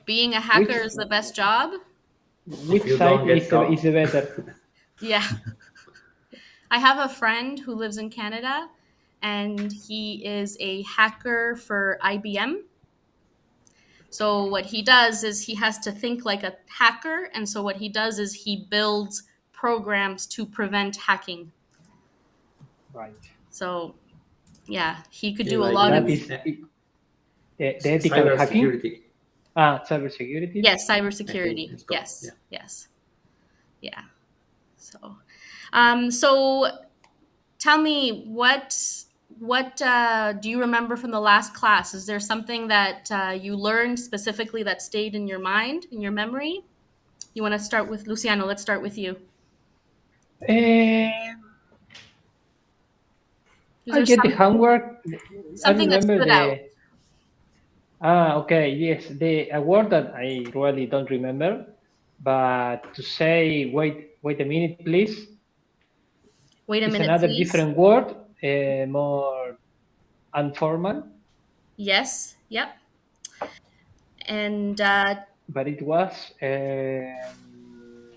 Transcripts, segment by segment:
being a hacker is the best job. Which side is the better? Yeah. I have a friend who lives in Canada, and he is a hacker for IBM. So what he does is he has to think like a hacker, and so what he does is he builds programs to prevent hacking. Right. So yeah, he could Yeah, do a like lot That of is the ethical cyber hacking. security. Cybersecurity. yes, I think cybersecurity. it's called. Yeah. Yes, yeah. So, so tell me what do you remember from the last class? Is there something that you learned specifically that stayed in your mind, in your memory? You want to start with Luciano? Let's start with you. Um, Is I there get the homework. I something that remember stood out? the. Okay, yes, the a word that I really don't remember, but to say, wait a minute, please, Wait a is minute, another please. different word, more informal, Yes. Yep. And but it was.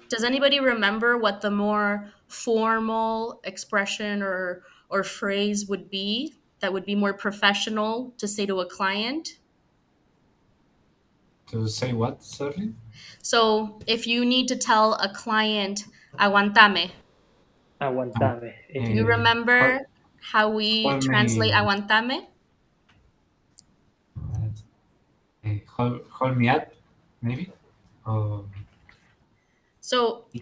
does anybody remember what the more formal expression or phrase would be that would be more professional to say to a client? To say what, sorry? So if you need to tell a client, aguantame, Aguantame. do you Hold, remember how we hold translate me, aguantame? hold me up, maybe. Oh, So do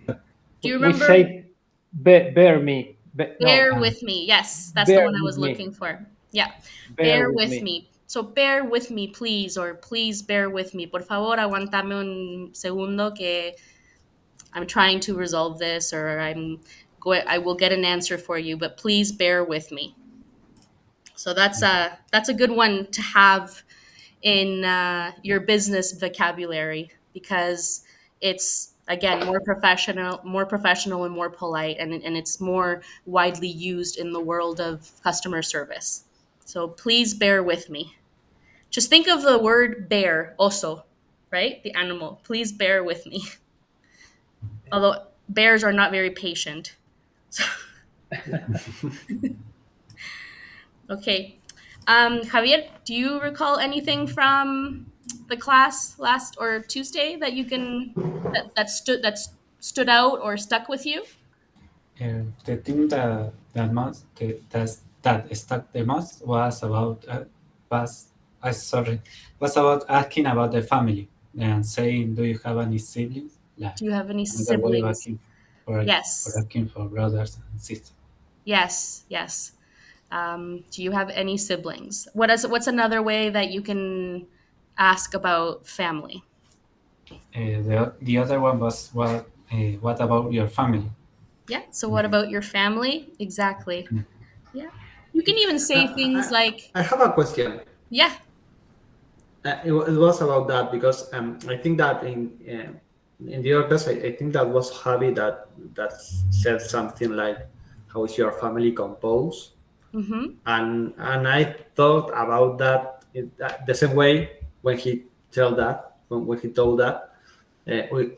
you We remember say, bear me. No, bear with me? Yes, that's the bear one I with was me. looking for. Yeah, Bear bear with with me. me. So bear with me, please, or please bear with me. Por favor, aguantame un segundo que I'm trying to resolve this, or I will get an answer for you, but please bear with me. So that's a good one to have in your business vocabulary because it's again more professional and more polite, and it's more widely used in the world of customer service. So please bear with me. Just think of the word bear, oso, right? The animal. Please bear with me. Although bears are not very patient. So, okay. Javier, do you recall anything from the class last or Tuesday that you can that stood out or stuck with you? the thing that stuck the most was about was sorry was about asking about the family and saying, "Do you have any siblings?" Like Do you have any another way of siblings? asking for Yes. asking for brothers and sisters. Yes. Yes. Do you have any siblings? What's another way that you can ask about family? The other one was what about your family? Yeah. So what about your family? Exactly. Mm. Yeah. You can even say things like, I have a question. yeah. It was about that because I think that in the other class, I think that was Javi that said something like, "How is your family composed?" Mm-hmm. And I thought about that the same way when he told that when he told that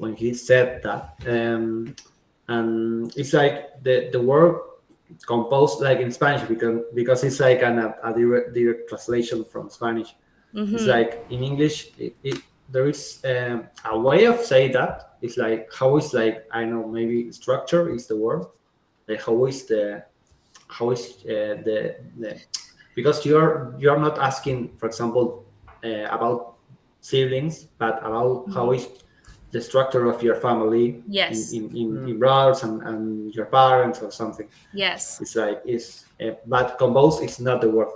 when he said that and it's like the word composed like in Spanish because it's like a direct translation from Spanish. It's Mm-hmm. like in English there is a way of saying that. It's like how is like I don't know, maybe structure is the word, like how is the because you're not asking, for example, about siblings, but about how is the structure of your family Yes. in brothers and your parents or something. Yes. It's like it's but compose is not the word.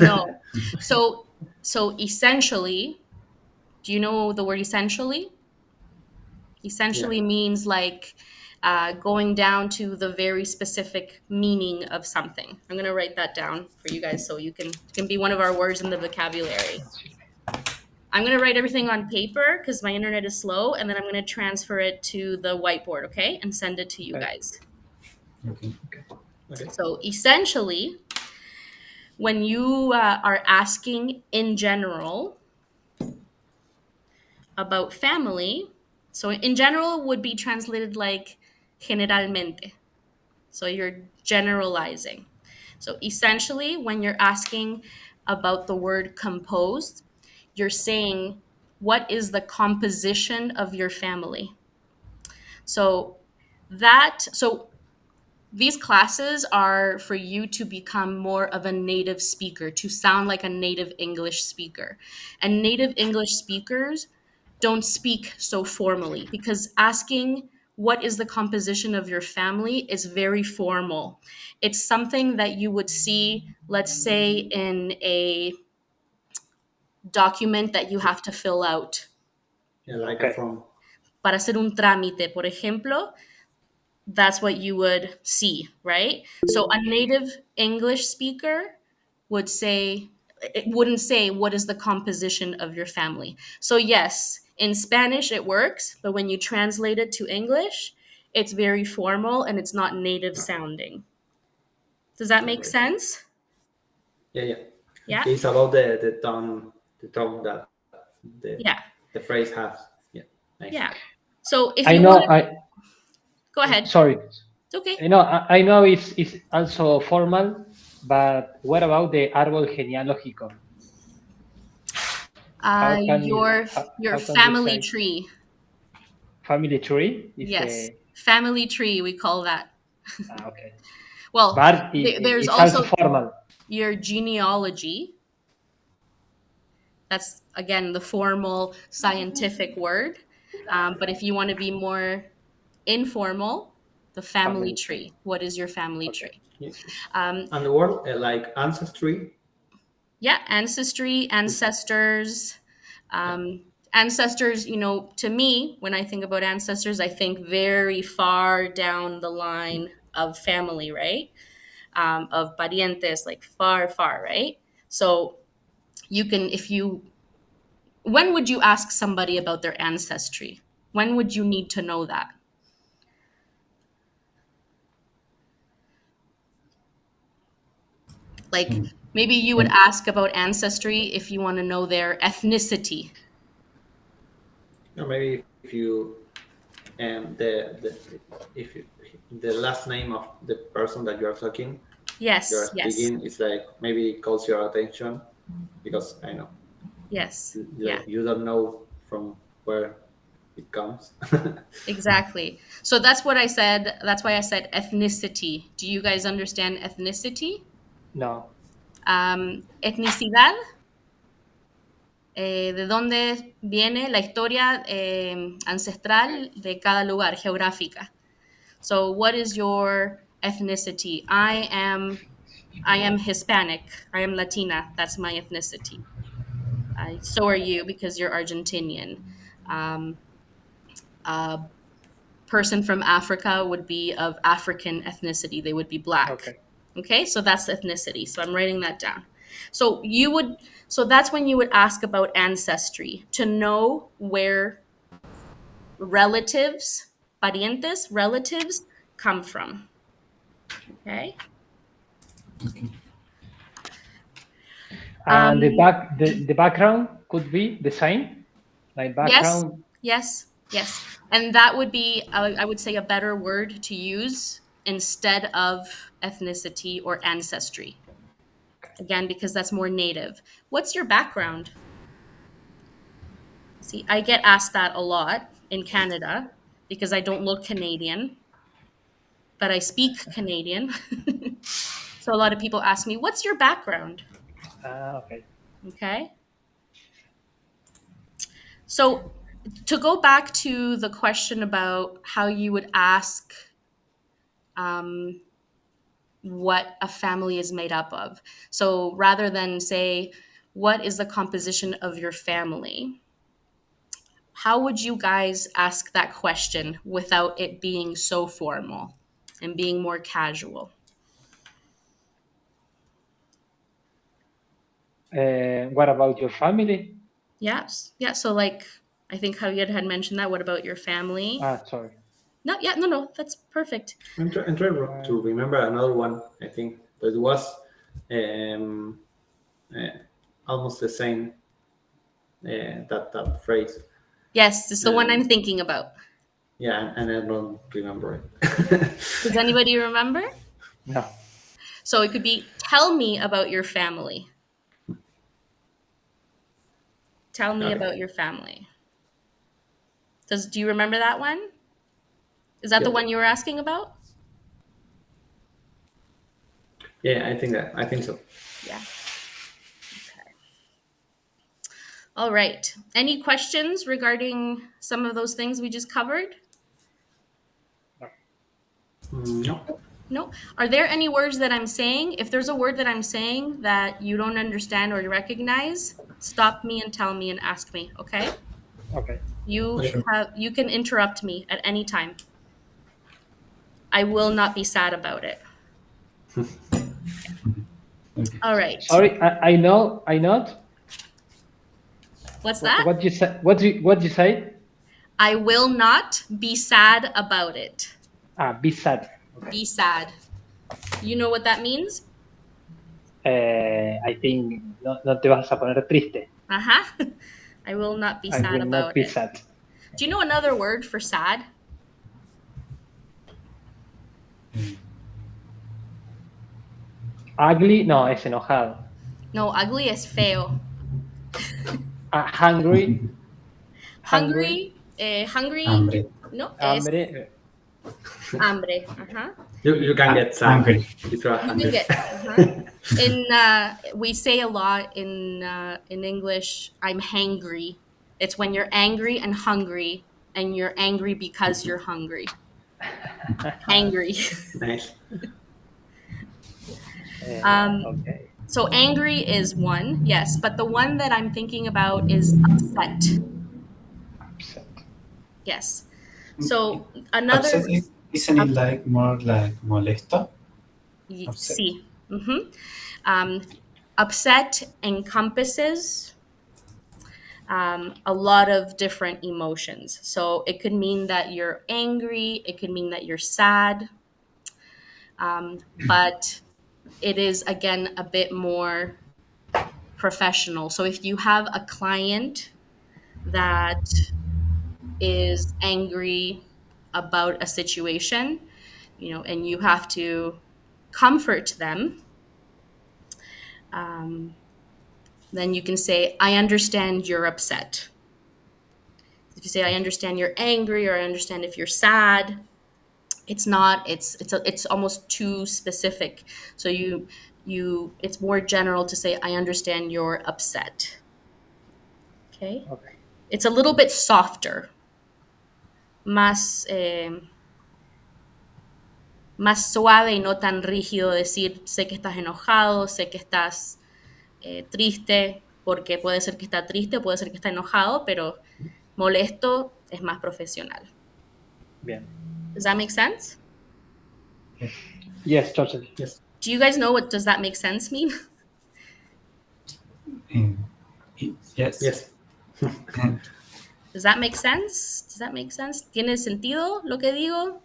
No. So essentially, do you know the word essentially? Yeah. Essentially means like going down to the very specific meaning of something. I'm gonna write that down for you guys so it can be one of our words in the vocabulary. I'm gonna write everything on paper because my internet is slow, and then I'm gonna transfer it to the whiteboard, okay, and send it to you Okay. guys. Okay. Okay. So essentially, when you are asking in general, about family, so in general would be translated like generalmente. So you're generalizing. So essentially, when you're asking about the word composed, you're saying, what is the composition of your family? So so these classes are for you to become more of a native speaker, to sound like a native English speaker. And native English speakers don't speak so formally, because asking what is the composition of your family is very formal. It's something that you would see, let's say, in a document that you have to fill out Yeah, like a Okay. from. para hacer un trámite, por ejemplo. That's what you would see, right? So a native English speaker would say, it wouldn't say, what is the composition of your family? So, yes, in Spanish it works, but when you translate it to English, it's very formal and it's not native sounding. Does that make Okay. sense? Yeah, yeah. Yeah? It's about the tone that Yeah. the phrase has. Yeah, nice. Yeah. So if I you know. want to I go ahead. sorry. It's okay. I know it's also formal, but what about the árbol genealógico? How Your can you family say tree. family tree is Yes. the Family tree, we call that. okay, Well, but there's it's also also formal. your genealogy. That's, again, the formal scientific word. But if you want to be more informal, the family Family tree. tree. What is your family Okay. tree? Yeah. Um, And the word like ancestry. yeah, ancestry, ancestors. Yeah. Ancestors, to me, when I think about ancestors, I think very far down the line of family, right? Of parientes, like far, far, right? So you can, when would you ask somebody about their ancestry? When would you need to know that? Like, maybe you would And ask about ancestry if you want to know their ethnicity. Or maybe if you the if you, the last name of the person that you are talking, you are Yes, yes, speaking, it's like maybe it calls your attention because I know yes, yeah, like you don't know from where it comes. exactly. So that's what I said. That's why I said ethnicity. Do you guys understand ethnicity? No. Etnicidad, de dónde viene la historia ancestral de cada lugar, geográfica. So, what is your ethnicity? I am Hispanic. I am Latina. That's my ethnicity. So are you, because you're Argentinian. Um, a person from Africa would be of African ethnicity. They would be black. Okay. Okay, so that's ethnicity. So I'm writing that down. So so that's when you would ask about ancestry, to know where relatives, parientes, relatives, come from. Okay. And Um, the background could be the same, like yes, background. yes, yes. And that would be, I would say, a better word to use instead of ethnicity or ancestry. Again, because that's more native. What's your background? See, I get asked that a lot in Canada because I don't look Canadian, but I speak Canadian. So a lot of people ask me, what's your background? Okay. Okay. So to go back to the question about how you would ask um, what a family is made up of. So rather than say, what is the composition of your family? How would you guys ask that question without it being so formal and being more casual? What about your family? Yes. Yeah. So, like, I think Javier had mentioned that. What about your family? Sorry. No, yeah, no, no, that's perfect. I'm trying Uh, to remember another one. I think that it was um, uh, almost the same that phrase. Yes, it's the one I'm thinking about. Yeah, and I don't remember it. Does anybody remember? No. So it could be, tell me about your family. Tell me Okay. about your family. Do you remember that one? Is that the Yeah. one you were asking about? Yeah, I think so. Yeah. Okay. All right. Any questions regarding some of those things we just covered? No. No. Are there any words that I'm saying? If there's a word that I'm saying that you don't understand or recognize, stop me and tell me and ask me, okay? Okay. Okay. You can interrupt me at any time. I will not be sad about it. Okay. All right. Sorry, I know. I not. What's that? What you say? What you say? I will not be sad about it. Be sad. Okay. Be sad. You know what that means? I think no te vas a poner triste. Uh-huh. I will not be I sad will not about be it. sad. Do you know another word for sad? Ugly, no, es enojado. No, ugly is feo. Hungry. Hungry, hungry, Hambre. no, es Hambre. hambre. Uh-huh. You can get sad Angry. if you are You can hungry. get, in we say a lot in English, I'm hangry. It's when you're angry and hungry, and you're angry because you're hungry. Hangry. Nice. Okay. So angry is one, yes, but the one that I'm thinking about is upset. Upset. Yes. So Upset another isn't it up, like more like molesto? Upset. sí. Um, upset encompasses a lot of different emotions. So it could mean that you're angry, it could mean that you're sad, but it is, again, a bit more professional. So if you have a client that is angry about a situation, and you have to comfort them, then you can say, I understand you're upset. If you say, I understand you're angry, or I understand if you're sad, it's not, it's almost too specific. So it's more general to say, I understand you're upset. Okay. Okay. It's a little bit softer, más, más suave y no tan rígido decir, sé que estás enojado, sé que estás triste, porque puede ser que está triste, puede ser que está enojado, pero molesto es más profesional. Bien. Does that make sense? Yes, totally. Yes. Do you guys know what does that make sense mean? Yes. Yes. Does that make sense? Does that make sense? ¿Tiene sentido lo que digo?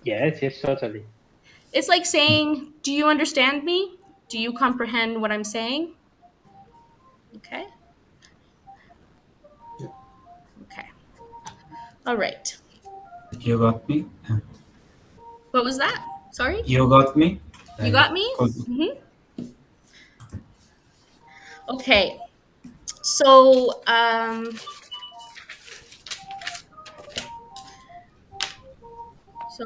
Yes, totally. It's like saying, do you understand me? Do you comprehend what I'm saying? Okay. Okay. All right. You got me. What was that? Sorry? You got me. You got me? Could- Okay. So,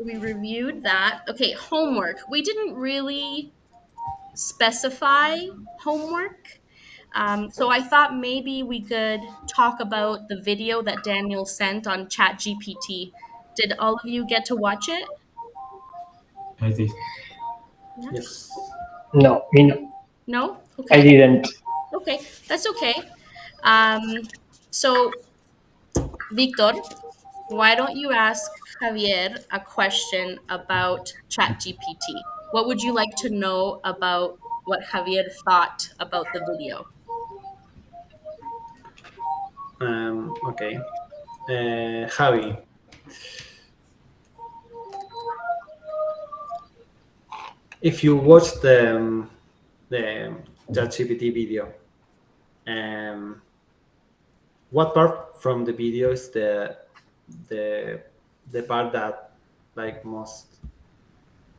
we reviewed that. Okay, homework. We didn't really specify homework. So I thought maybe we could talk about the video that Daniel sent on ChatGPT. Did all of you get to watch it? I did. Yeah. Yes. No, me no. No? I Okay. didn't. Okay, that's okay. So, Victor, why don't you ask Javier a question about ChatGPT? What would you like to know about what Javier thought about the video? Okay. Javi, if you watch the ChatGPT video, um, what part from the video is the the part that like most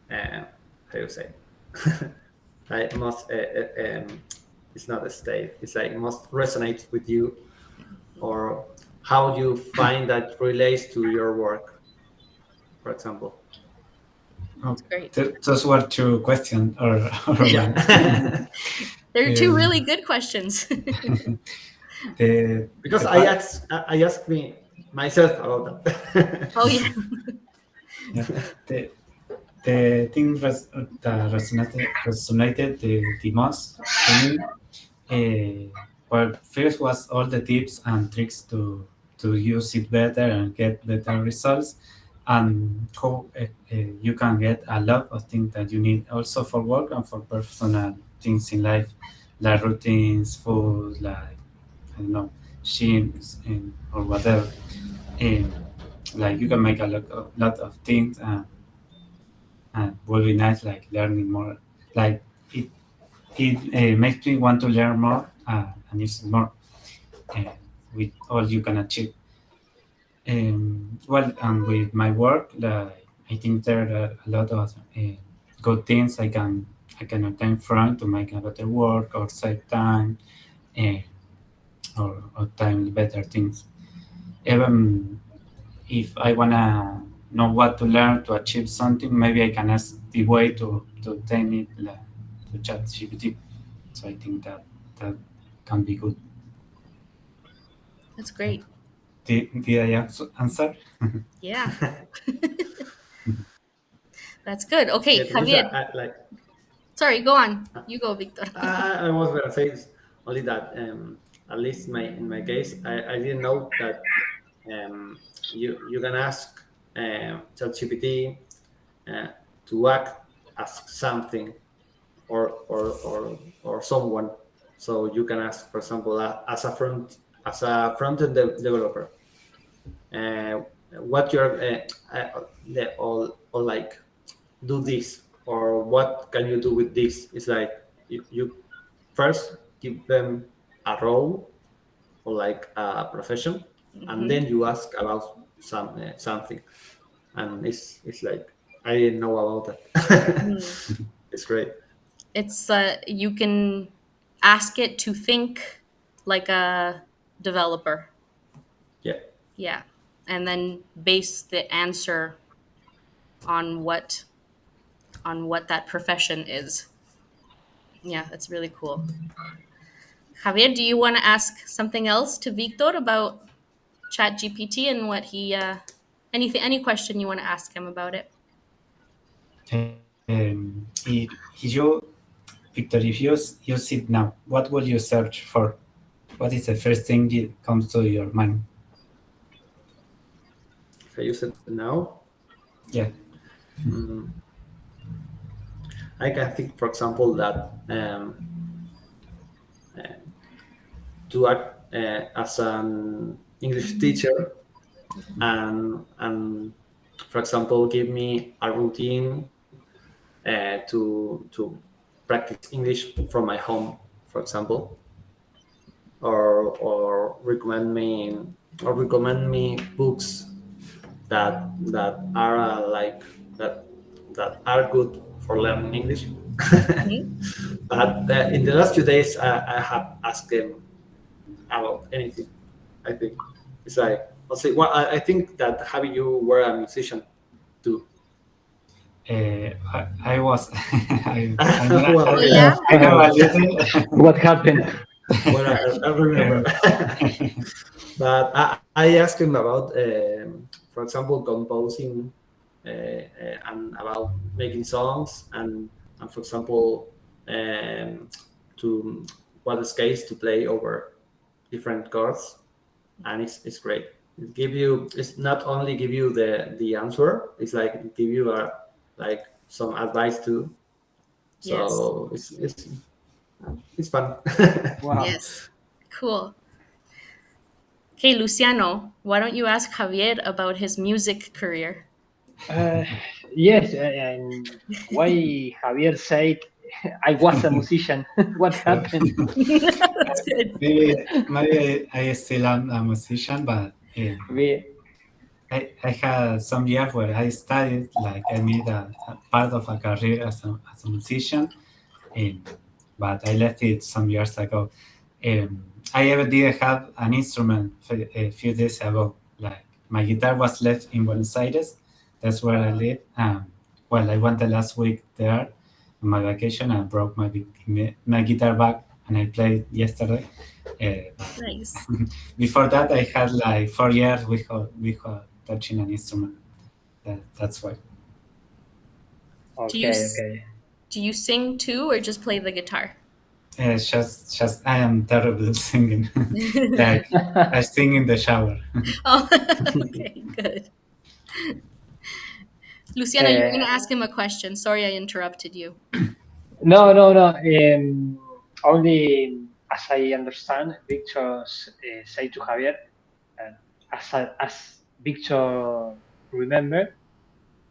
how you say like most it's not a state, it's like most resonates with you, or how you find that relates to your work, for example. Oh, Great. those were two questions, or one. Yeah. They're two Um, really good questions. Because the I asked me myself about that. Oh yeah. yeah, the the thing that resonated the most to me, well, first was all the tips and tricks to use it better and get better results, and how you can get a lot of things that you need also for work and for personal things in life, like routines, food, like I don't know, gyms, or whatever. Um, like you can make a lot of things, and will be nice, like learning more. Like it makes me want to learn more, and use more, uh, with all you can achieve. Well, and with my work, like, I think there are a lot of good things I can obtain from to make a better work or save time, uh, or time better things. Even if I wanna know what to learn to achieve something, maybe I can ask the way to obtain it, like, to chat GPT. So I think that can be good. That's great. Did I answer? Yeah. That's good. Okay, Yeah, to this, Javier. like Sorry, go on. You go, Victor. I was gonna say is only that at least in my case, I didn't know that you can ask ChatGPT uh, to act as something, or someone. So you can ask, for example, as a front end developer, uh, what you're or like do this, or what can you do with this. It's like you first give them a role, or like a profession, and Hmm. then you ask about something, and it's like I didn't know about that. It's great. It's you can ask it to think like a developer. Yeah. Yeah. And then base the answer on what that profession is. Yeah, that's really cool. Javier, do you want to ask something else to Victor about ChatGPT and what he any question you want to ask him about it? If you, Victor, if you use it now, what will you search for? What is the first thing that comes to your mind? If I use it now, Yeah. mm, I can think, for example, that to act as an English teacher, and for example, give me a routine to practice English from my home, for example, or recommend me books that are that are good for learning English. Mhm. But in the last few days, I have asked them about anything. I think it's like I'll say. Well, I think that having you were a musician too. I was. I know, Well, Oh yeah. yeah. I know a little. What happened? Well, I remember. But I asked him about, for example, composing, and about making songs, and for example, to what scales to play over different chords, and it's great. It's not only give you the answer, it's like it give you like some advice too. Yes. So it's fun. Wow. Yes. Cool. Okay, Luciano, why don't you ask Javier about his music career? Uh, yes, and why Javier said I was a musician. What happened? That's good. maybe I still am a musician, but We, I had some years where I studied, like I made a part of a career as a musician, but I left it some years ago. I ever did have an instrument a few days ago. Like my guitar was left in Buenos Aires. That's where I live. Well, I went the last week there on my vacation and broke my guitar back, and I played yesterday. Nice. Before that, I had like 4 years without touching an instrument. That's why. Do you okay, okay. do you sing too, or just play the guitar? Just I am terrible at singing. Like I sing in the shower. Oh, okay, good. Luciana, you were going to ask him a question. Sorry, I interrupted you. No, no, no. Only as I understand, Victor say to Javier, as Victor remember,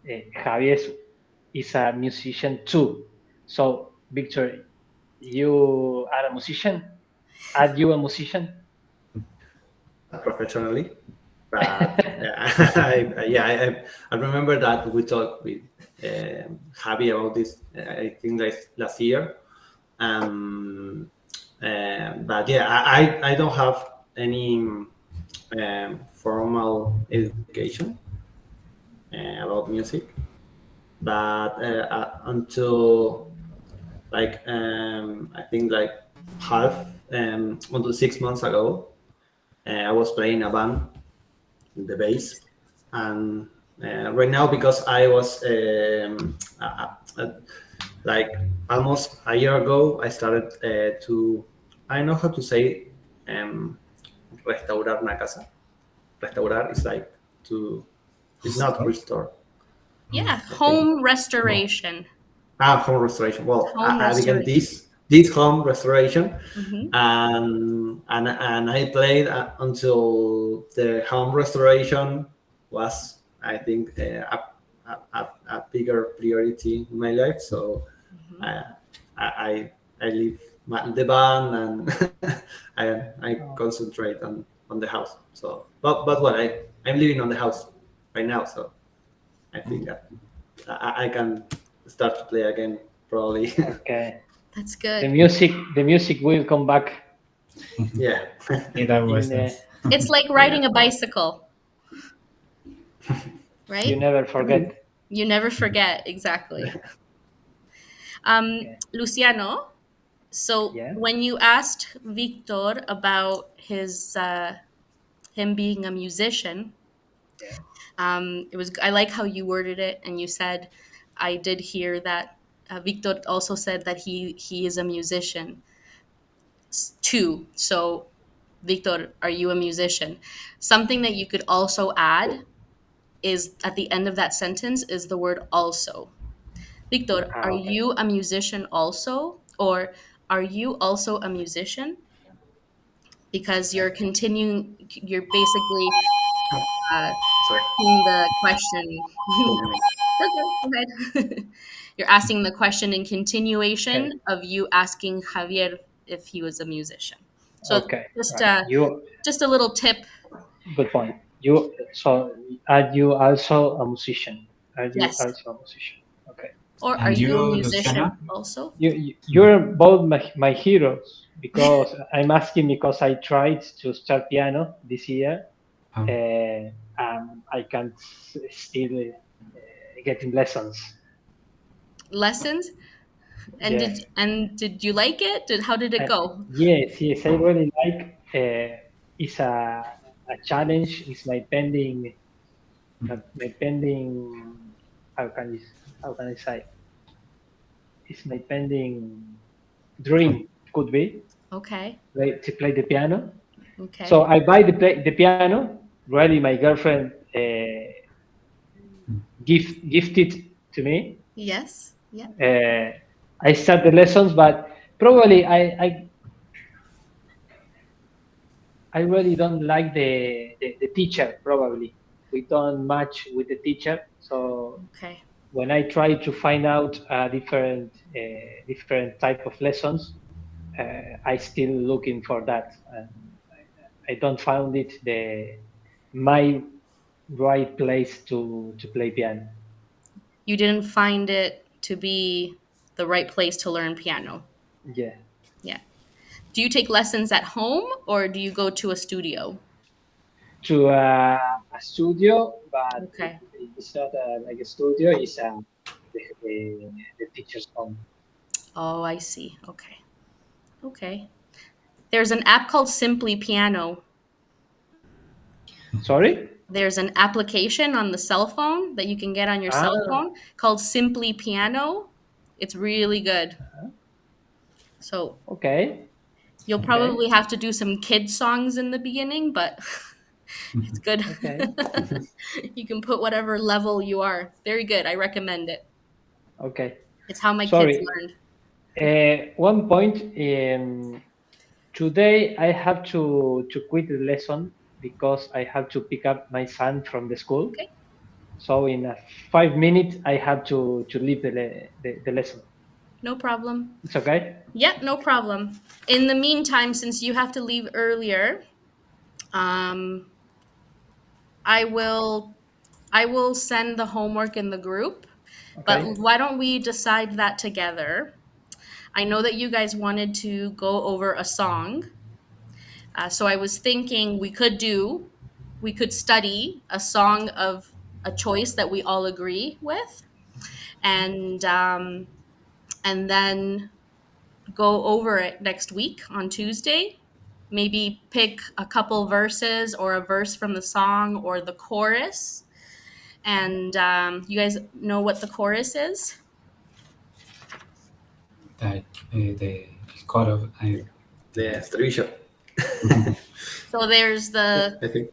Javier is a musician too. So, Victor, you are a musician? Are you a musician? Professionally, but I remember that we talked with Javi about this. I think like last year, but yeah, I don't have any formal education about music, but until like I think like half until 6 months ago, I was playing a band, the bass, and right now because I was like almost a year ago, I started to, I know how to say restaurar una casa. Restaurar is like to, it's not restore. Yeah, home restoration. Home restoration. Well, Home I began restoration. this home restoration, Mhm. and I played until the home restoration was, I think, a bigger priority in my life. So Mhm. I leave the band and I concentrate on the house. So, but what I'm living on the house right now. So I think that I can start to play again probably. Okay. That's The good. music will come back Yeah. Either in was It's like riding a bicycle, you right? never forget. You never forget, exactly. Yeah. Luciano, so Yeah. when you asked Victor about him being a musician, Yeah. it was, I like how you worded it, and you said, I did hear that Victor also said that he is a musician too. So, Victor, are you a musician? Something that you could also add is at the end of that sentence is the word also. Victor, are Okay. you a musician also? Or are you also a musician? Because you're continuing, you're basically Sorry. asking the question. Okay, go ahead. You're asking the question in Okay. continuation of you asking Javier if he was a musician. So Okay. just Right. You just a little tip. good point. You so are you also a musician? Are you Yes. also a musician? Okay. Or are And you a you, musician Luciana? also? You're both my heroes because I'm asking because I tried to start piano this year. Oh, I can't still getting lessons. Lessons? And Yeah. did you like it? How did it go? Yes, yes, I really like. It's a challenge. It's my pending, my pending. How can you, how can I say? It's my pending dream. Could be Okay. to play the piano. So Okay. I buy the piano. Really, my girlfriend gifted to me. Yes. Yeah. Uh, I start the lessons, but probably I really don't like the teacher. Probably we don't match with the teacher, so Okay. when I try to find out different type of lessons, I still looking for that, and I don't find it my right place to play piano. You didn't find it to be the right place to learn piano. Yeah, Yeah. Do you take lessons at home or do you go to a studio? to a studio, but Okay. it's not like a studio. It's the teacher's home. Oh, I see. Okay. Okay. There's an app called Simply Piano. Sorry. There's an application on the cell phone that you can get on your cell Ah, phone called Simply Piano. It's really good. So okay, you'll okay, probably have to do some kid songs in the beginning, but it's good. okay, You can put whatever level you are. Very good. I recommend it. okay. It's how my kids Sorry. learned. One point. Today I have to quit the lesson because I have to pick up my son from the school. Okay. So in 5 minutes I have to leave the lesson. No problem. It's okay. Yeah, no problem. In the meantime, since you have to leave earlier, um, I will I will send the homework in the group. But Okay. why don't we decide that together? I know that you guys wanted to go over a song. So I was thinking we could study a song of a choice that we all agree with, and and then go over it next week on Tuesday. Maybe pick a couple verses or a verse from the song or the chorus. And you guys know what the chorus is? Like the core of The estribillo. So there's I think.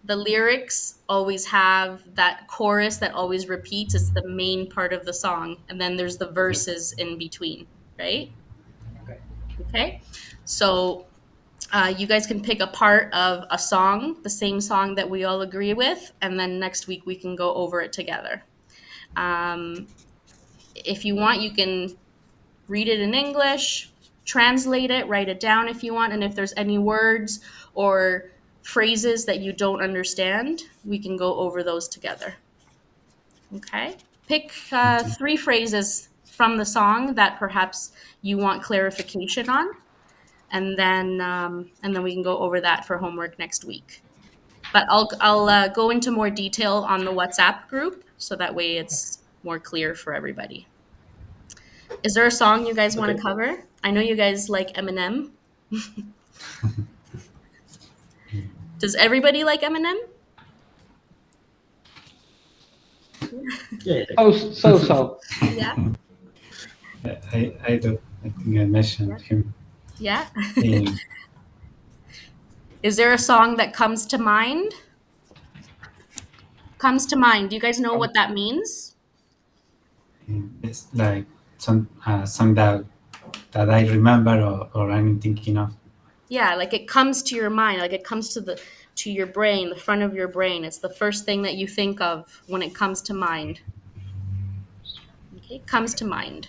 the lyrics always have that chorus that always repeats. It's the main part of the song, and then there's the verses in between, right? Okay. Okay, so you guys can pick a part of a song, the same song that we all agree with, and then next week we can go over it together. Um, if you want, you can read it in English, translate it, write it down if you want, and if there's any words or phrases that you don't understand, we can go over those together. Okay? Pick okay. 3 phrases from the song that perhaps you want clarification on, and then we can go over that for homework next week. But I'll go into more detail on the WhatsApp group so that way it's more clear for everybody. Is there a song you guys want Okay. to cover? I know you guys like Eminem. Does everybody like Eminem? Yeah. So. Yeah. I do. I think I mentioned him. Yeah. Um, Is there a song that comes to mind? Comes to mind. Do you guys know what that means? it's like some song that I remember or I'm thinking of. Yeah, like it comes to your mind, like it comes to your brain, the front of your brain. It's the first thing that you think of when it comes to mind. Okay, comes to mind.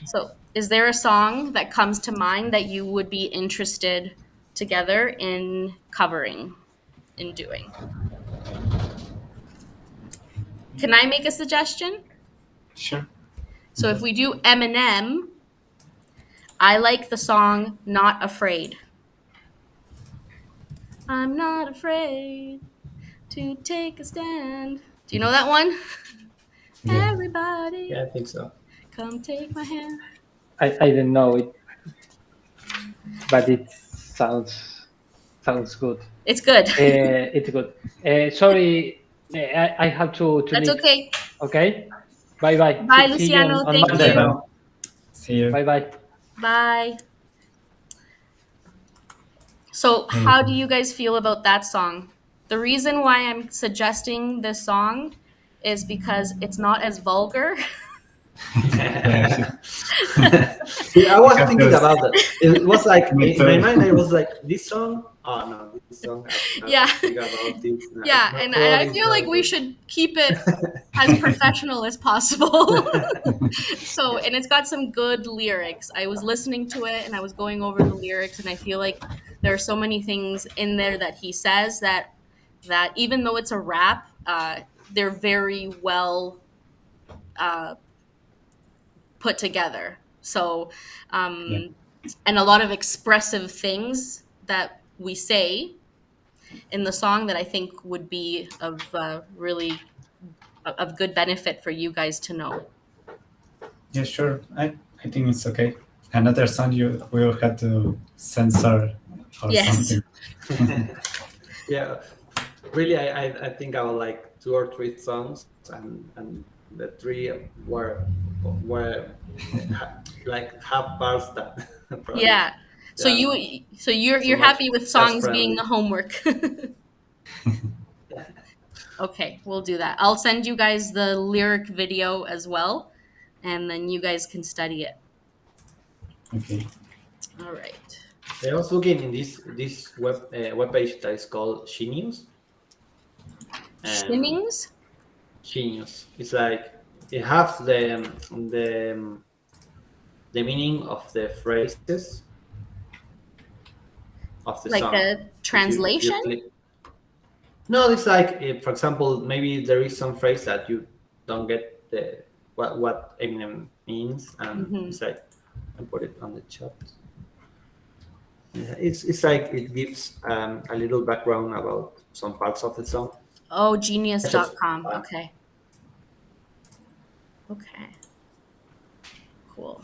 So, is there a song that comes to mind that you would be interested together in covering, in doing? Can I make a suggestion? Sure. So, if we do Eminem, I like the song Not Afraid. I'm not afraid to take a stand. Do you know that one? Yeah. Everybody, Yeah, I think so. come take my hand. I don't know it, but it sounds good. It's good. It's good. Sorry, I have to That's leave. okay. Okay. Bye bye. Bye, See you Luciano. on Thank Monday. you. See you. Bye bye. Bye. So, how do you guys feel about that song? The reason why I'm suggesting this song is because it's not as vulgar. Yeah, See, I was Because thinking about that. It was like Me in my too. mind, I was like, this song. Oh no, this song. I Yeah. think about this. Yeah, No, and I probably feel like not we good. should keep it as professional as possible. So, and it's got some good lyrics. I was listening to it and I was going over the lyrics, and I feel like there are so many things in there that he says that even though it's a rap, they're very well uh, put together. So, Yeah. and a lot of expressive things that we say in the song that I think would be of really of good benefit for you guys to know. Yeah, sure. I think it's okay. Another song you will have to censor or Yes. something. Yeah, really, I think I would like 2 or 3 songs, and the three were like half parts that probably Yeah. they So are not so you're much happy with child songs being the friendly. homework. Okay, we'll do that. I'll send you guys the lyric video as well, and then you guys can study it. Okay. All right. I was looking in this web page that is called Genius, and Shinnings? Genius. It's like it has the meaning of the phrases of the Like song. a If you translation? click, no, it's like for example, maybe there is some phrase that you don't get the what Eminem means, and Hmm. it's like I put it on the chat. Yeah, it's like it gives a little background about some parts of the song. Oh, It's just genius.com. fun. Okay. Okay. Cool.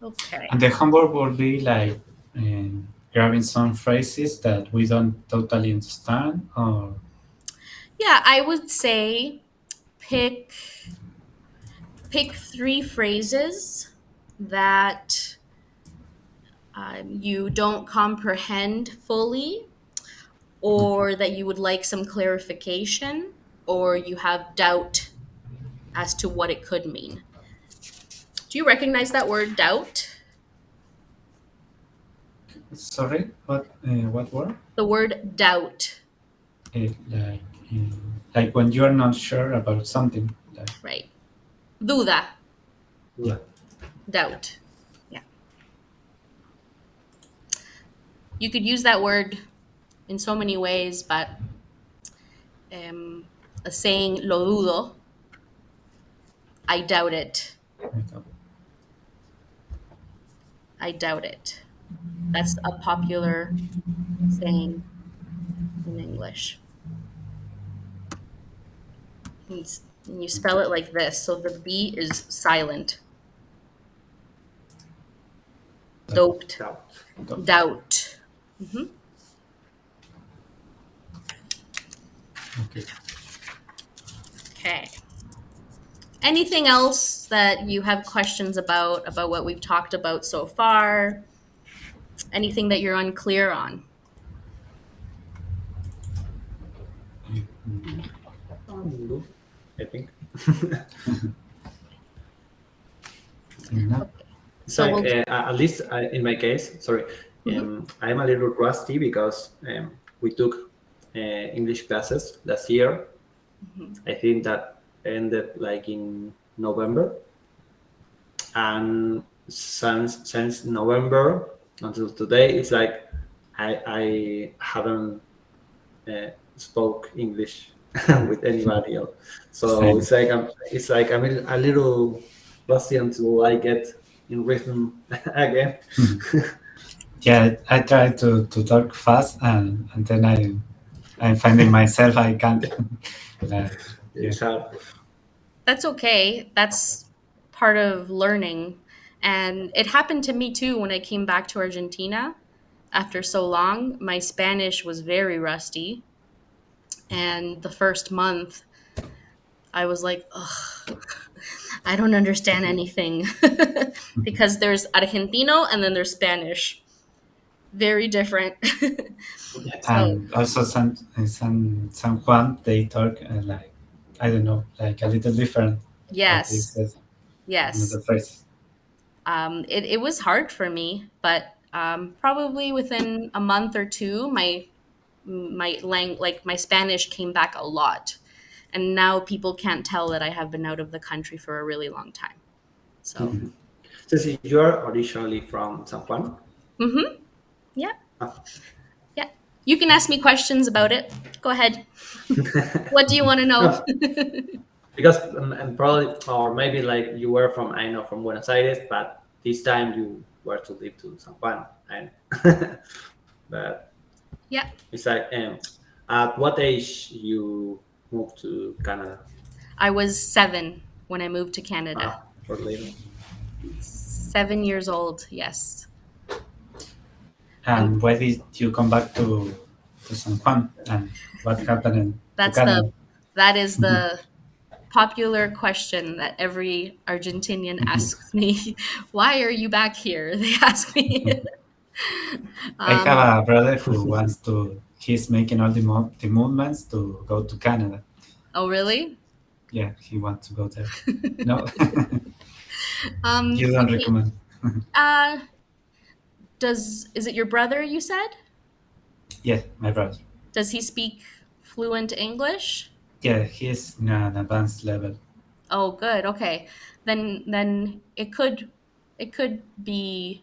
Okay. And the homework will be like grabbing some phrases that we don't totally understand, or Yeah, I would say pick pick 3 phrases that you don't comprehend fully, or that you would like some clarification, or you have doubt as to what it could mean. Do you recognize that word doubt? sorry, what word? The word doubt, Like like when you are not sure about something. Like, right? Duda, yeah. doubt. Yeah. You could use that word in so many ways, but a saying, lo dudo, I doubt it. Okay. I doubt it. That's a popular saying in English. And you spell it like this. So the B is silent. Doped. Doubt. Doubt. Hmm. Okay. Okay. Anything else that you have questions about what we've talked about so far? Anything that you're unclear on? I think. No. It's So like we'll. at least in my case, sorry, Mhm. I'm a little rusty because we took English classes last year. Mhm. I think that ended like in November, and since November until today, it's like I haven't spoke English with anybody else. So Same. it's like I'm a little rusty until I get in rhythm again. Yeah, I try to talk fast, and then I'm finding myself I can't. Like, yeah. It's hard. That's okay. That's part of learning. And it happened to me too when I came back to Argentina after so long. My Spanish was very rusty. And the first month, I was like, ugh, I don't understand anything. Because there's Argentino and then there's Spanish. Very different. So, And also San Juan, they talk like, I don't know, like a little different what they yes, said in yes. the phrase. It was hard for me, but probably within a month or two, my Spanish came back a lot, and now people can't tell that I have been out of the country for a really long time. So, Since you're originally from San Juan. Yeah. Ah. Yeah. You can ask me questions about it. Go ahead. What do you want to know? Because and probably, or maybe like you were from, I know, from Buenos Aires, but this time you were to live to San Juan, and but Yeah. it's like, at what age you moved to Canada? I was 7 when I moved to Canada. For later. 7 years old, yes. And why did you come back to San Juan? And what happened to Canada? That is the popular question that every Argentinian asks me. Why are you back here? They ask me. I have a brother who wants to. He's making all the movements to go to Canada. Oh, really? Yeah, he wants to go there. No, You you don't recommend. Is it your brother you said? Yeah, my brother. Does he speak fluent English? Yeah, he's in an advanced level. Oh, good. Okay, then it could be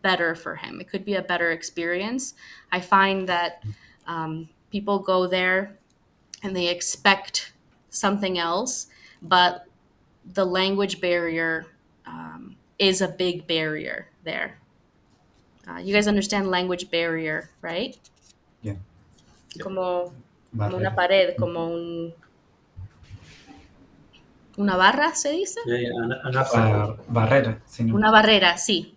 better for him. It could be a better experience. I find that people go there and they expect something else, but the language barrier is a big barrier there. You guys understand language barrier, right? Yeah. Como una Barrera. pared, una barra, ¿se dice? Yeah, an obstacle. Barrera, sí, no. Una barrera, sí,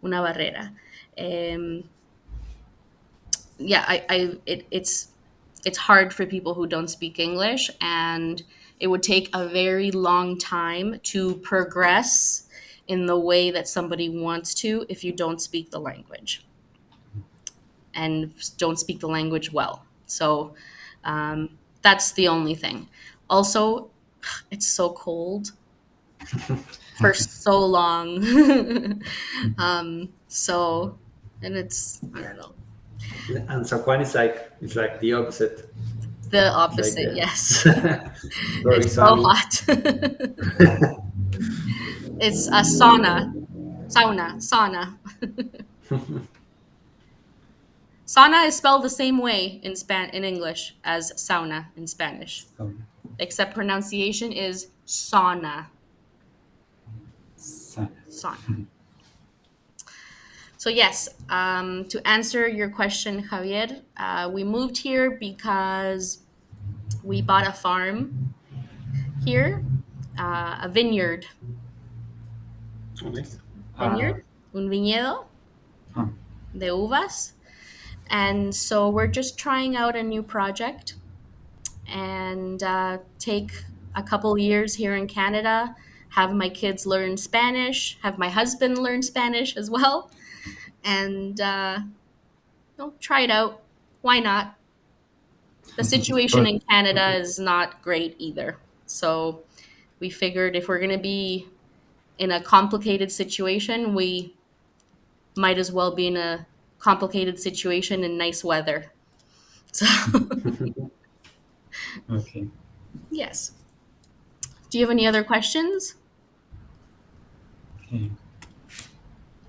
una barrera. Yeah, it's hard for people who don't speak English, and it would take a very long time to progress in the way that somebody wants to if you don't speak the language and don't speak the language well. So that's the only thing. Also, it's so cold for so long. And it's, I don't know. And San Juan is like, it's like the opposite. The opposite, Like, yes. very It's so sunny. hot. It's a sauna. Sauna. Sauna is spelled the same way in English as sauna in Spanish, So, except pronunciation is sauna. so, Sauna. So yes, to answer your question, Javier, we moved here because we bought a farm here, a vineyard. Nice. Vineyard, un viñedo huh. de uvas. And so we're just trying out a new project and take a couple years here in Canada, have my kids learn Spanish, have my husband learn Spanish as well, and try it out. Why not? The situation in Canada is not great either. So we figured if we're going to be in a complicated situation, we might as well be in a complicated situation in nice weather. So, Okay. yes. Do you have any other questions? Okay.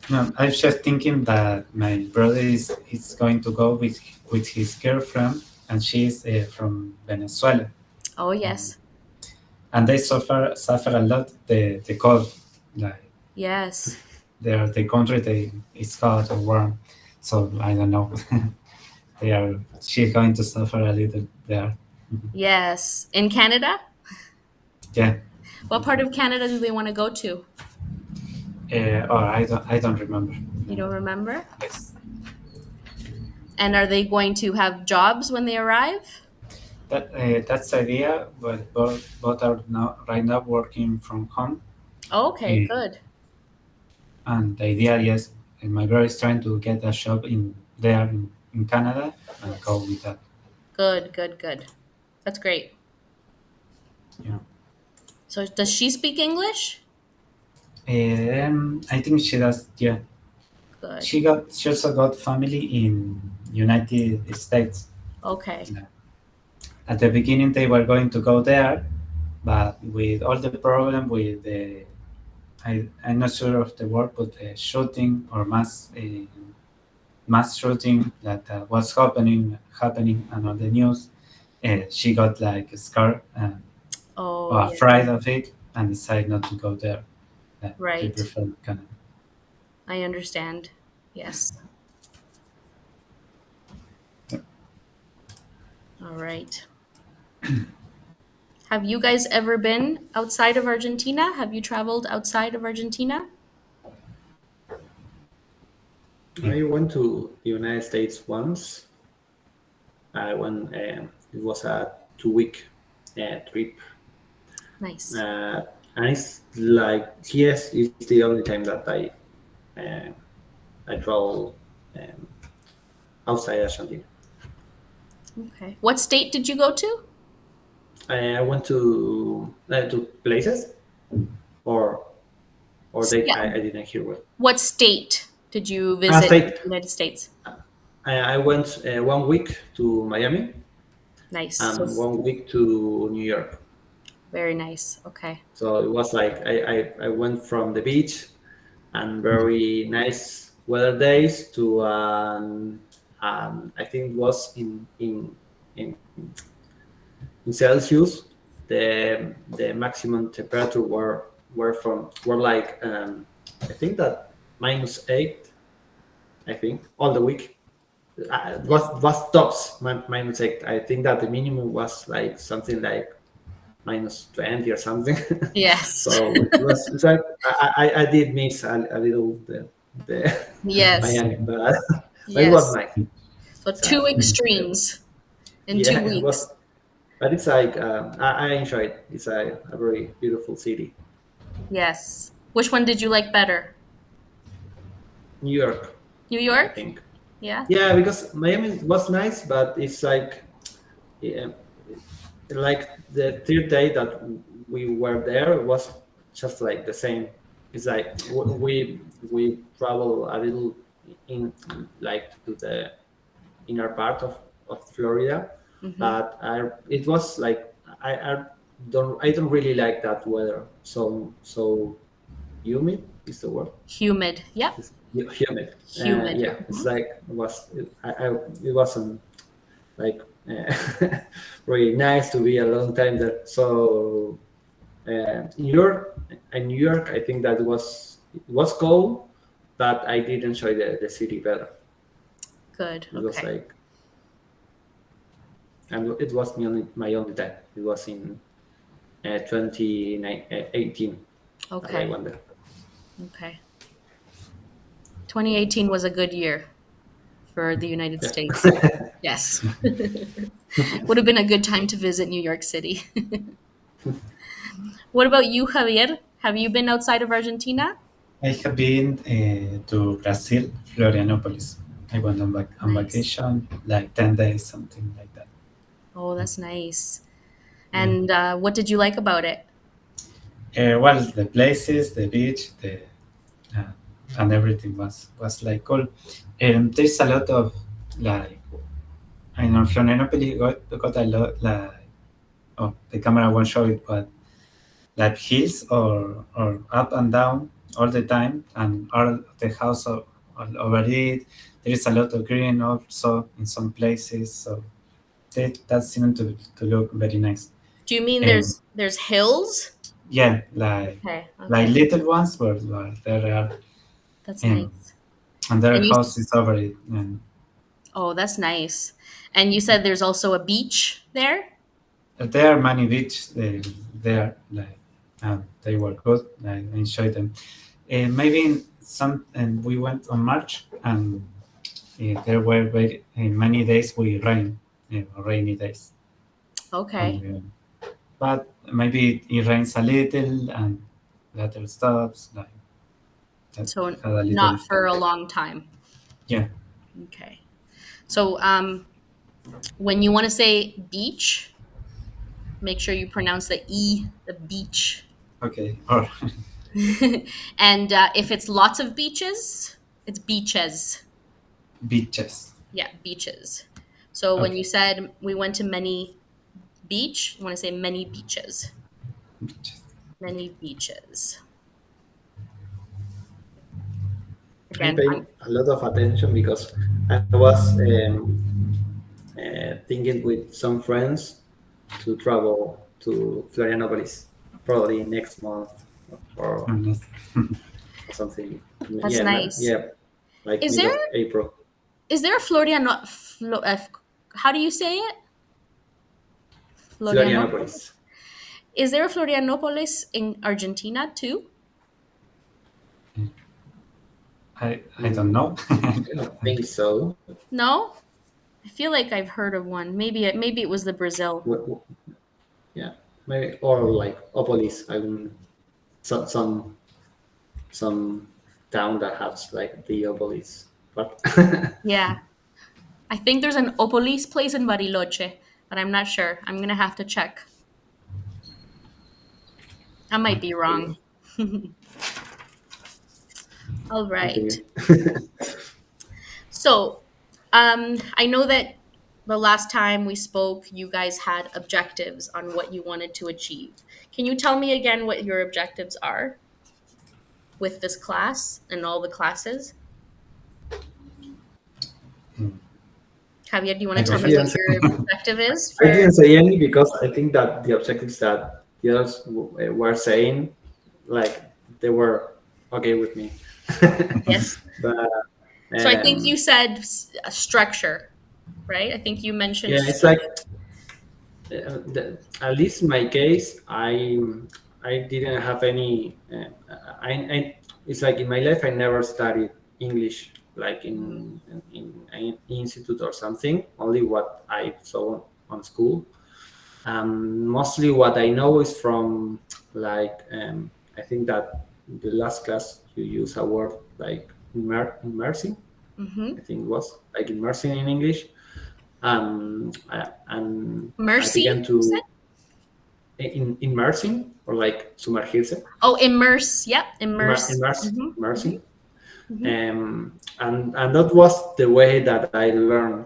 No, I was just thinking that my brother is going to go with his girlfriend, and she's from Venezuela, Oh, yes. and they suffer a lot the cold. Like Yes. the country is hot or warm, so I don't know. She's going to suffer a little there. Yes. In Canada? Yeah. What part of Canada do they want to go to? I don't remember. You don't remember? Yes. And are they going to have jobs when they arrive? That's the idea, but both are right now working from home. Okay, Yeah. good. And the idea, yes, and my brother is trying to get a job in Canada and go with that. Good. That's great. Yeah. So does she speak English? I think she does. Yeah. Good. She also got family United States. Okay. At the beginning, they were going to go there, but with all the problem with the, I'm not sure of the word, but the shooting or mass shooting that was happening and on the news, she got like scared Oh, or yeah. afraid of it and decided not to go there. They Right. prefer Canada. I understand. Yes. All right. Have you guys ever been outside of Argentina? Have you traveled outside of Argentina? I went to the United States once. I went. It was a 2 week trip, Nice. and it's like yes, it's the only time that I travel um, outside Argentina. Okay. What state did you go to? I went to places, or they Yeah. I didn't hear well. What state did you visit in State. the United States? I went 1 week to Miami Nice. So and 1 week to New York. very nice. Okay. So it was like I went from the beach and very nice weather days to I think it was in Celsius. The maximum temperature were like I think that -8. I think all the week. Was tops -8. I think that the minimum was like something like -20 or something. Yes. So it's like I did miss a little the Yes. Miami, but it was Yes. nice. So So, two extremes in yeah, two it was, weeks. but it's like I enjoy it. It's a very beautiful city. Yes. Which one did you like better? New York, New I York? think. Yeah. Yeah, because Miami was nice, but it's like yeah, like the third day that we were there was just like the same. It's like we travel a little in like to the inner part of Florida, Hmm. but it was like I don't really like that weather. So humid is the word. Humid. Yep. It's humid. Humid. Yeah, it's like it wasn't like really nice to be a long time there. So New York, I think that it was cold, but I did enjoy the city better. Good. It was Okay. like, and it was my only time. It was in 2018 that I Okay. went there. Okay. 2018 was a good year for the United States. Yeah. Yes. Would have been a good time to visit New York City. What about you, Javier? Have you been outside of Argentina? I have been to Brazil, Florianopolis. I went on Nice. vacation, like 10 days, something like that. Oh, that's nice. Yeah. And what did you like about it? Well, the places, the beach, uh, and everything was like cool. There's a lot of like I know Florianopolis got a lot like oh the camera won't show it, but like hills or up and down all the time, and all the house all over it. There is a lot of green also in some places, so that seemed to look very nice. Do you mean Um, there's hills? yeah, Okay, like okay. little ones, where there are That's um, nice. and their And you house is over it. And Oh, that's nice. And you said there's also a beach there? there are many beaches there, like they were good. I enjoyed them. Maybe in some, and we went on March, and there were many days with rain, rainy days. Okay. And, but maybe it rains a little and later stops. Like that So had a little not for effect. a long time. Yeah. Okay. So when you want to say beach, make sure you pronounce the E, the beach. Okay. Or And if it's lots of beaches, it's beaches. beaches. Yeah, beaches. So when Okay. you said we went to many beach, you want to say many beaches. Many beaches. I'm Again, paying a lot of attention because I was thinking with some friends to travel to Florianopolis probably next month or, Yes. or something. that's Yeah, nice. yeah, like Is mid there of April. is there a Floriano? How do you say it? Florianopolis. Florianopolis. Is there a Florianopolis in Argentina too? I don't know. I don't think so. No, I feel like I've heard of one. Maybe it was the Brazil. Yeah, maybe or like Opolis. I mean, some some town that has like the Opolis, but Yeah, I think there's an Opolis place in Bariloche, but I'm not sure. I'm gonna have to check. I might be wrong. All right. okay. So, I know that the last time we spoke, you guys had objectives on what you wanted to achieve. Can you tell me again what your objectives are with this class and all the classes? Javier, do you want I to go tell me I what didn't first. say, your objective is I for? didn't say any because I think that the objectives that the others were saying, like they were okay with me. Yes. But So I think you um, said structure, right? I think you mentioned yeah, it's like structure. at least in my case, I didn't have any. I it's like in my life I never studied English like Mhm. in an institute or something. Only what I saw on school. Mostly what I know is from like I think that the last class you use a word like immersing. I Mhm. think it was like immersing in English. And I began Mercy, you said? to immersing or like sumergirse, Oh, immerse. Yep, immerse. immersing. Hmm. And that was the way that I learned.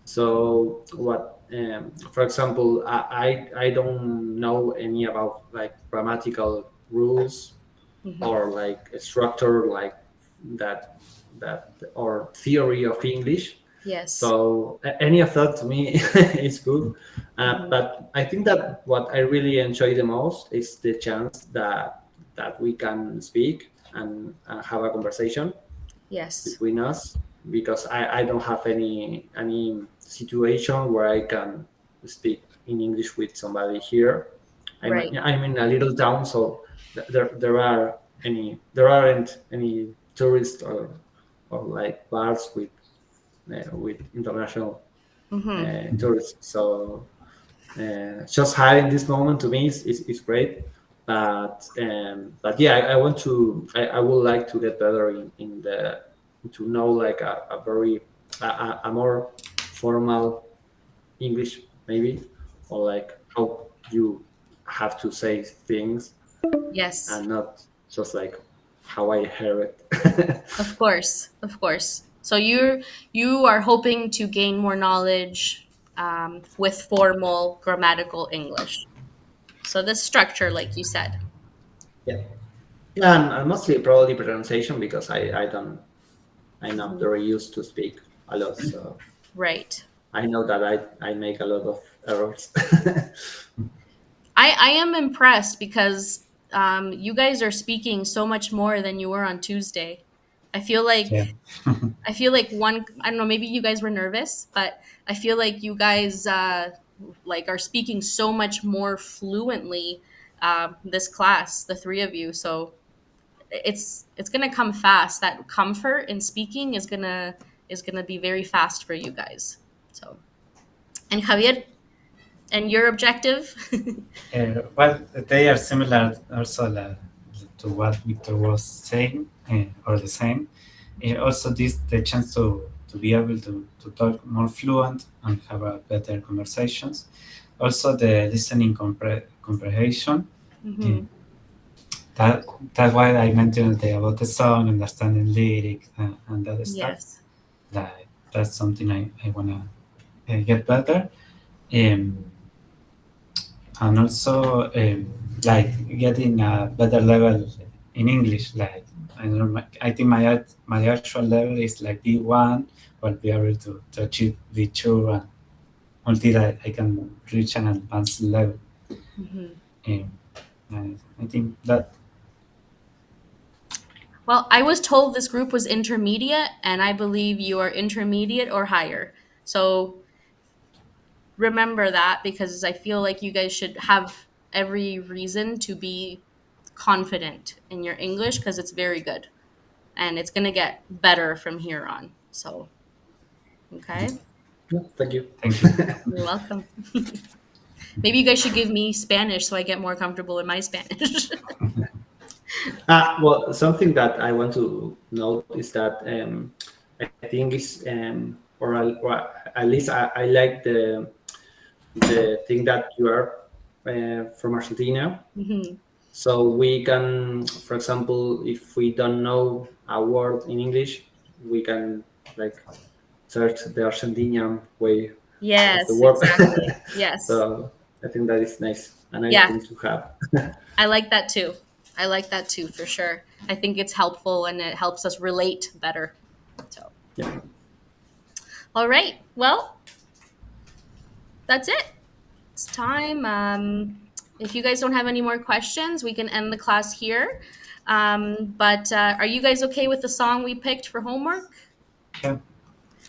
So what, for example, I don't know any about like grammatical rules Hmm. or like a structure like that or theory of English. Yes. So any of that to me is good. Hmm. But I think that what I really enjoy the most is the chance that we can speak and have a conversation Yes. between us because I don't have any situation where I can speak in English with somebody here. Right. I'm in a little town, so there aren't any tourists or like bars with international Hmm. tourists. So just having this moment to me is great. But yeah, I want to. I would like to get better in the to know like a very a more formal English maybe or like how you have to say things Yes. and not just like how I hear it. Of course. Of course. So you are hoping to gain more knowledge with formal grammatical English. So the structure, like you said. Yeah, yeah, and mostly probably pronunciation because I don't I'm not Mhm. very used to speak a lot, so Right. I know that I make a lot of errors. I am impressed because you guys are speaking so much more than you were on Tuesday. I feel Yeah. like I feel like one. I don't know. Maybe you guys were nervous, but I feel like you guys like are speaking so much more fluently this class, the three of you. So it's gonna come fast. That comfort in speaking is gonna be very fast for you guys. So and Javier, and your objective. Well, they are similar also to what Victor was saying, or the same. Also, this the chance to be able to talk more fluent and have a better conversations. Also, the listening comprehension. Uh, Hmm. that that's why I mentioned about the song, understanding lyrics, and that stuff. Yes. Like that's something I wanna get better. Um, and also like getting a better level in English. Like I don't know, I think my actual level is like B1, but be able to achieve B2 and until I can reach an advanced level. Um, I think that. Well, I was told this group was intermediate, and I believe you are intermediate or higher. So remember that, because I feel like you guys should have every reason to be confident in your English, because it's very good and it's going to get better from here on. So, okay. Yeah, thank you. Thank you. You're welcome. Maybe you guys should give me Spanish so I get more comfortable in my Spanish. Well, something that I want to note is that I think is or at least I like the thing that you are from Argentina. Mm-hmm. So we can, for example, if we don't know a word in English, we can like search the Argentinian way of the Yes, word. exactly. Yes. So I think that is nice and nice Yeah. thing to have. I like that too. I like that too, for sure. I think it's helpful and it helps us relate better. So, Yeah. all right. Well, that's it. It's time. If you guys don't have any more questions, we can end the class here. But are you guys okay with the song we picked for homework? Yeah.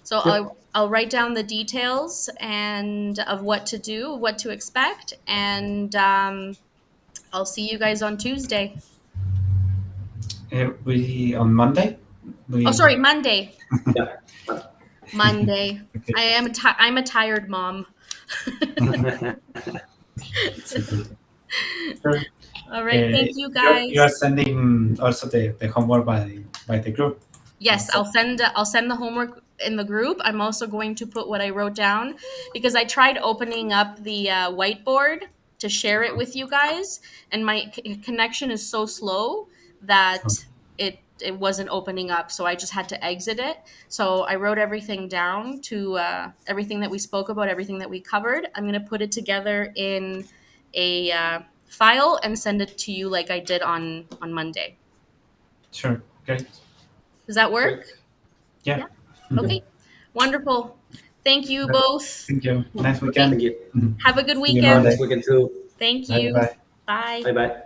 So Yep. I'll write down the details and of what to do, what to expect, and I'll see you guys on Tuesday. We on Monday. Oh, sorry, Monday. Yeah. Monday. Okay. I'm a tired mom. Sure. All right. Thank you, You guys. are sending also the homework by the group. Yes, Also. I'll send the homework in the group. I'm also going to put what I wrote down, because I tried opening up the whiteboard to share it with you guys, and my connection is so slow that it wasn't opening up. So I just had to exit it. So I wrote everything down, to everything that we spoke about, everything that we covered. I'm going to put it together in a file and send it to you like I did on Monday. Sure. Great. Does that work? Great. Yeah. Okay, wonderful. Thank you both. Thank you. Nice Thank weekend. you. Have a good See you weekend. Monday. Next weekend too. Thank Bye you. bye. Bye. Bye bye.